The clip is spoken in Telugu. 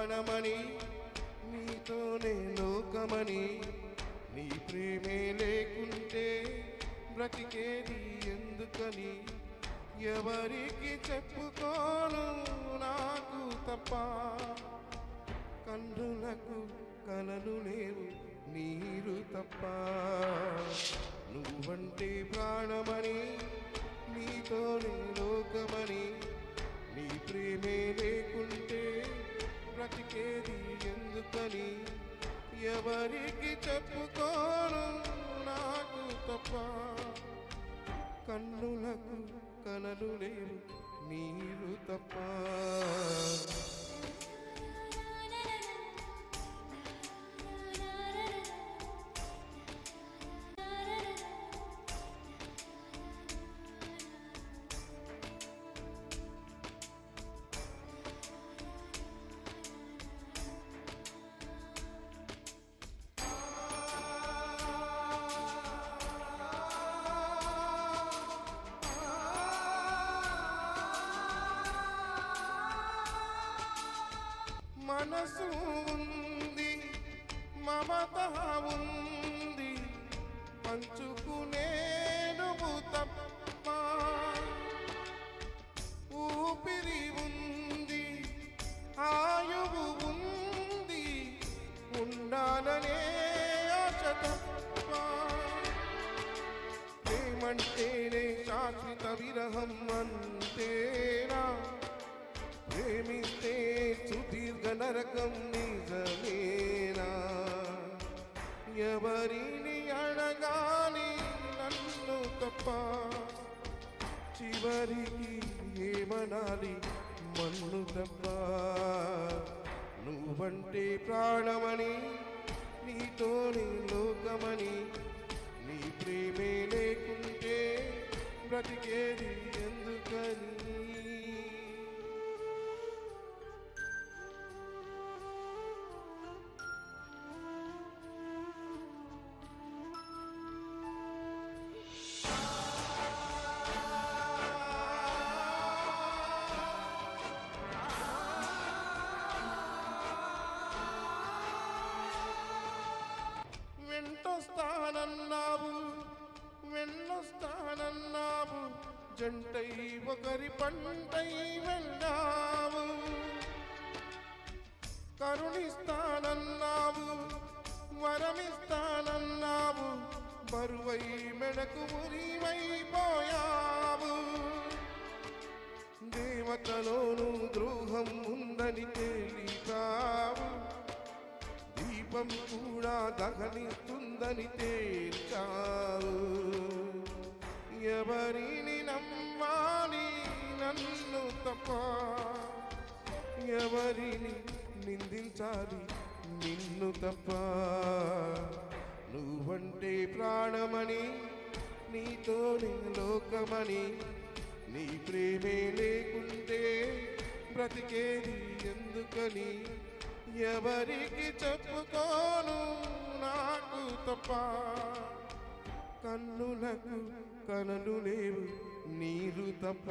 ప్రాణమని నీతోనే లోకమని నీ ప్రేమే లేకుంటే బ్రతికేది ఎందుకని ఎవరికి చెప్పుకోను నాకు తప్ప కన్నులకు కలలు లేవు నీరు తప్ప నువ్వంటే ప్రాణమని నీతోనే లోకమని నీ ప్రేమే లేకుంటే బ్రతికేది ఎందుకని ఎవరికి చెప్పుకోను నాకు తప్ప కన్నులకు కలలు లేవు నీరు తప్ప మనసు ఉంది మమత ఉంది పంచుకునే నువ్వు తప్ప ఊపిరి ఉంది ఆయువు ఉంది ఉండాలనే ఆశ తప్ప ప్రేమంటేనే శాశ్వత విరహం అంతేనా ప్రేమిస్తే సుదీర్ఘ నరకం నిజమేనా ఎవరిని అడగాలి నన్ను తప్ప చివరికి ఏమనాలి మన్ను తప్ప నువ్వంటే ప్రాణమని నీతోనే లోకమని నీ ప్రేమే లేకుంటే బ్రతికేది ఎందుకని వెళ్ళొస్తానన్నావు జంటై ఒకరి పంటై వెళ్ళావు కరుణిస్తానన్నావు వరమిస్తానన్నావు బరువై మెడకు మురివైపోయావు దేవతలోనూ ద్రోహం ఉందని తేలిచావు దీపం కూడా దహనిస్తుందని తేల్చావు ఎవరిని నమ్మాలి నన్ను తప్ప ఎవరిని నిందించాలి నిన్ను తప్ప నువ్వంటే ప్రాణమని నీతోనే లోకమని నీ ప్రేమే లేకుంటే బ్రతికేది ఎందుకని ఎవరికి చెప్పుకోను నాకు తప్ప కన్నులకు కలలు లేవు నీరు తప్ప